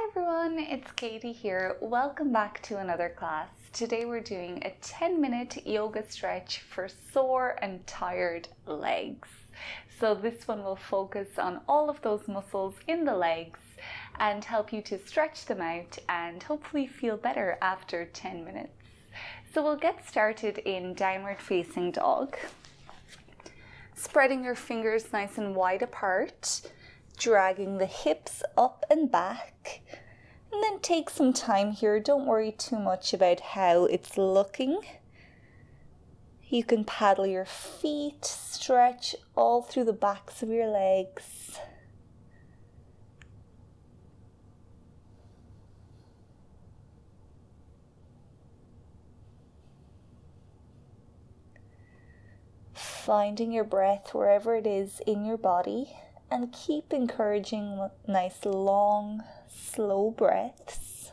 everyone, it's Katie here. Welcome back to another class. Today we're doing a 10-minute yoga stretch for sore and tired legs. So this one will focus on all of those muscles in the legs and help you to stretch them out and hopefully feel better after 10 minutes. So we'll get started in downward facing dog. Spreading your fingers nice and wide apart, dragging the hips up and back, and then take some time here. Don't worry too much about how it's looking. You can paddle your feet, stretch all through the backs of your legs. Finding your breath wherever it is in your body. And keep encouraging nice, long, slow breaths.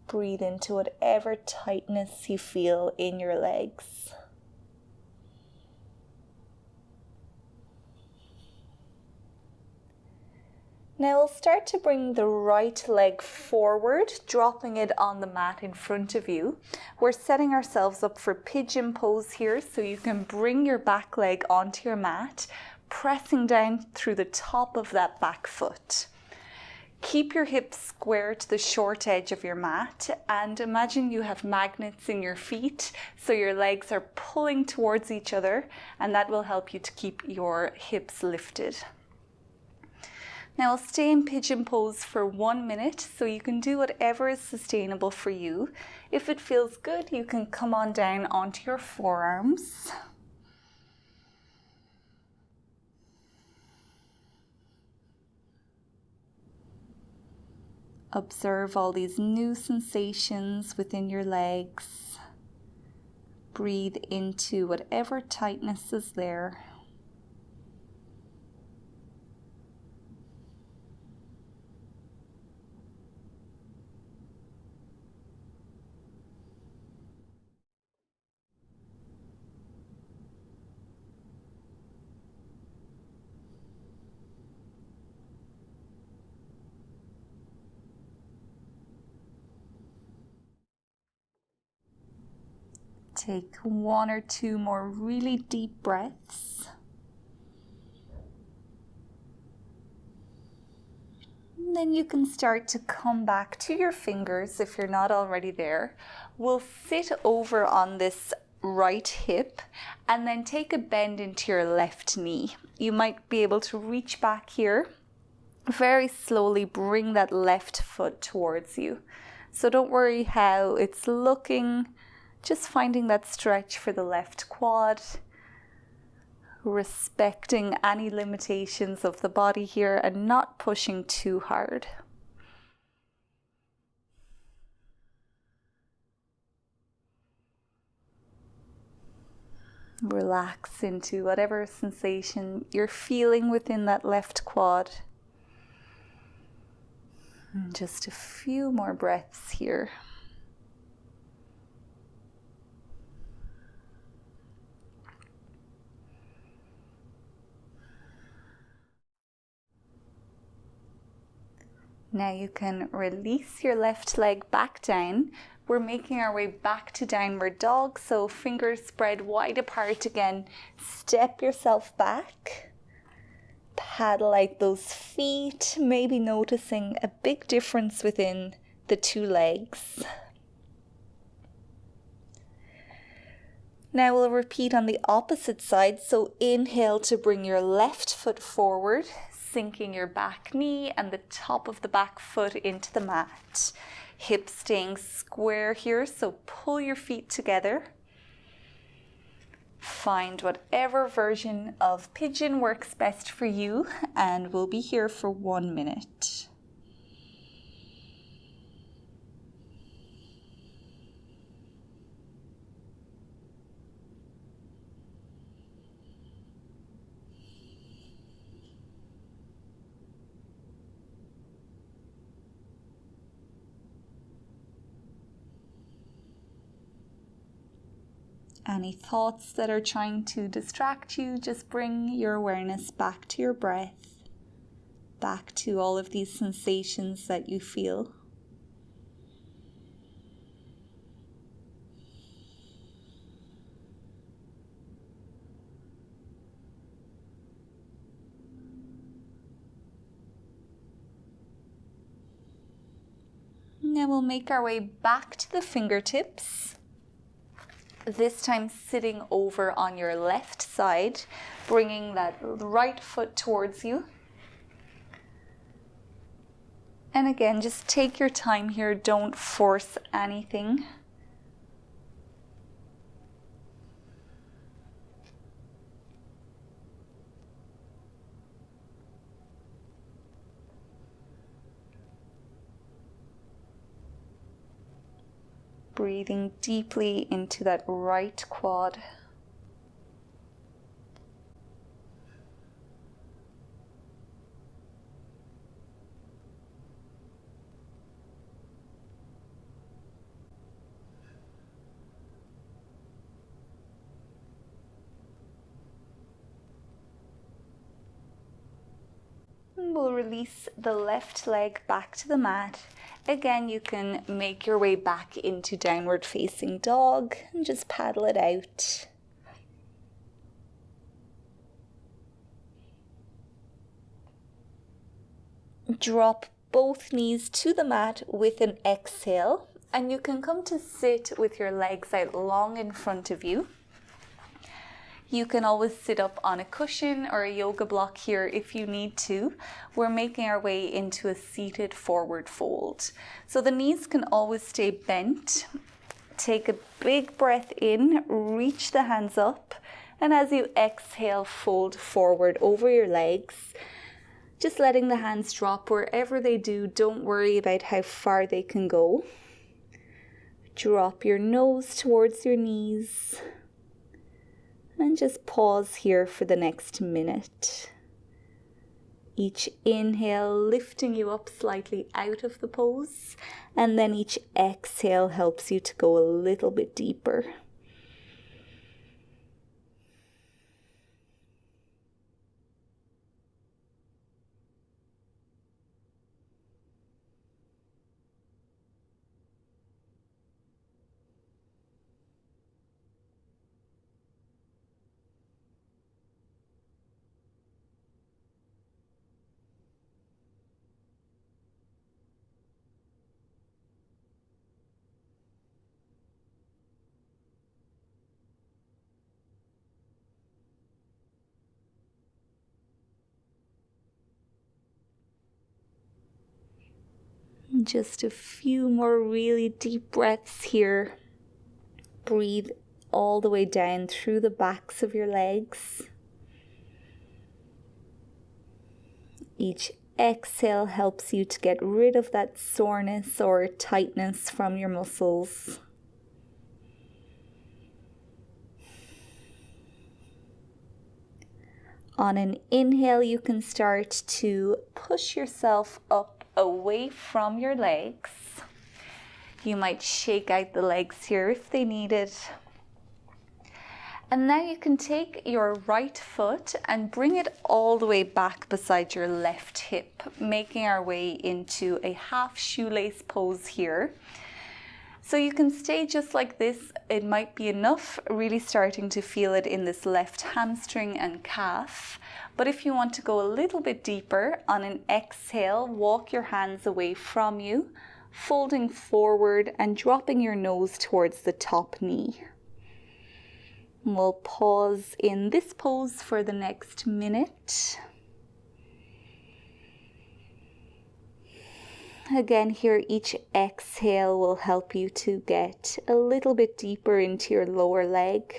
Breathe into whatever tightness you feel in your legs. Now we'll start to bring the right leg forward, dropping it on the mat in front of you. We're setting ourselves up for Pigeon Pose here, so you can bring your back leg onto your mat, pressing down through the top of that back foot. Keep your hips square to the short edge of your mat and imagine you have magnets in your feet, so your legs are pulling towards each other, and that will help you to keep your hips lifted. Now I'll stay in Pigeon Pose for 1 minute, so you can do whatever is sustainable for you. If it feels good, you can come on down onto your forearms. Observe all these new sensations within your legs. Breathe into whatever tightness is there. Take 1 or 2 more really deep breaths. And then you can start to come back to your fingers if you're not already there. We'll sit over on this right hip and then take a bend into your left knee. You might be able to reach back here. Very slowly bring that left foot towards you. So don't worry how it's looking. Just finding that stretch for the left quad, respecting any limitations of the body here and not pushing too hard. Relax into whatever sensation you're feeling within that left quad. And just a few more breaths here. Now you can release your left leg back down. We're making our way back to downward dog, so fingers spread wide apart again. Step yourself back. Paddle out those feet, maybe noticing a big difference within the 2 legs. Now we'll repeat on the opposite side, so inhale to bring your left foot forward, sinking your back knee and the top of the back foot into the mat. Hips staying square here, so pull your feet together. Find whatever version of pigeon works best for you, and we'll be here for 1 minute. Any thoughts that are trying to distract you, just bring your awareness back to your breath, back to all of these sensations that you feel. Now we'll make our way back to the fingertips. This time sitting over on your left side, bringing that right foot towards you. And again, just take your time here, don't force anything. Breathing deeply into that right quad. And we'll release the left leg back to the mat. Again, you can make your way back into downward facing dog and just paddle it out. Drop both knees to the mat with an exhale, and you can come to sit with your legs out long in front of you. You can always sit up on a cushion or a yoga block here if you need to. We're making our way into a seated forward fold. So the knees can always stay bent. Take a big breath in, reach the hands up, and as you exhale, fold forward over your legs. Just letting the hands drop wherever they do. Don't worry about how far they can go. Drop your nose towards your knees. And just pause here for the next minute. Each inhale lifting you up slightly out of the pose, and then each exhale helps you to go a little bit deeper. Just a few more really deep breaths here. Breathe all the way down through the backs of your legs. Each exhale helps you to get rid of that soreness or tightness from your muscles. On an inhale, you can start to push yourself up away from your legs. You might shake out the legs here if they need it. And now you can take your right foot and bring it all the way back beside your left hip, making our way into a half shoelace pose here. So you can stay just like this. It might be enough, really starting to feel it in this left hamstring and calf. But if you want to go a little bit deeper, on an exhale, walk your hands away from you, folding forward and dropping your nose towards the top knee. And we'll pause in this pose for the next minute. Again, here each exhale will help you to get a little bit deeper into your lower leg.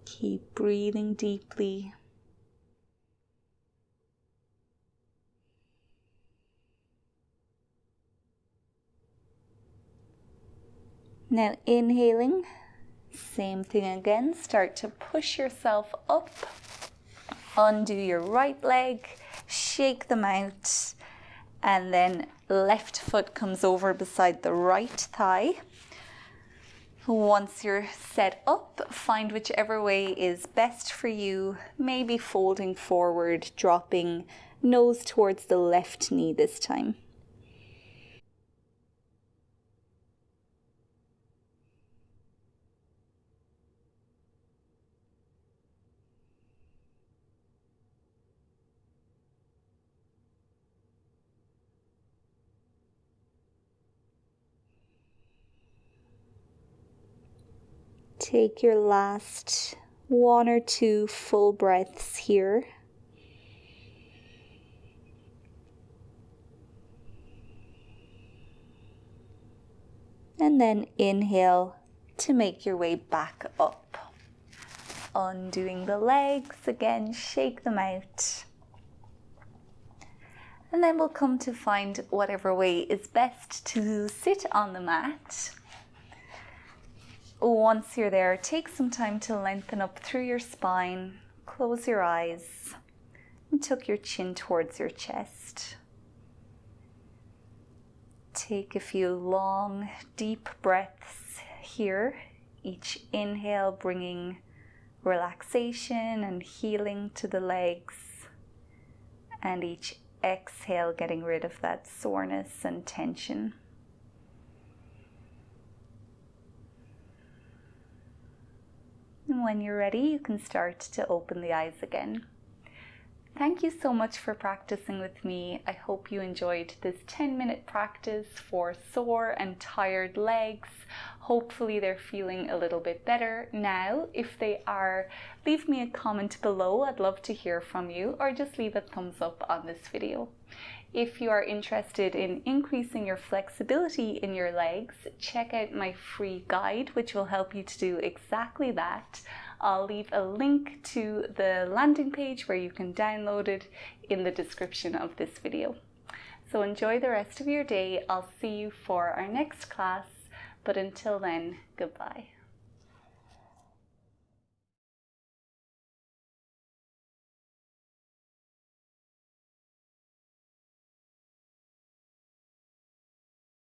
Keep breathing deeply. Now inhaling, Same thing again, start to push yourself up, undo your right leg, shake them out, and then left foot comes over beside the right thigh. Once you're set up, find whichever way is best for you, maybe folding forward, dropping nose towards the left knee this time. Take your last 1 or 2 full breaths here. And then inhale to make your way back up. Undoing the legs, again, shake them out. And then we'll come to find whatever way is best to sit on the mat. Once you're there, take some time to lengthen up through your spine, close your eyes, and tuck your chin towards your chest. Take a few long, deep breaths here, each inhale bringing relaxation and healing to the legs, and each exhale getting rid of that soreness and tension. And when you're ready, you can start to open the eyes again. Thank you so much for practicing with me. I hope you enjoyed this 10-minute practice for sore and tired legs. Hopefully they're feeling a little bit better now. If they are, leave me a comment below. I'd love to hear from you, or just leave a thumbs up on this video. If you are interested in increasing your flexibility in your legs, check out my free guide, which will help you to do exactly that. I'll leave a link to the landing page where you can download it in the description of this video. So enjoy the rest of your day. I'll see you for our next class, but until then, goodbye.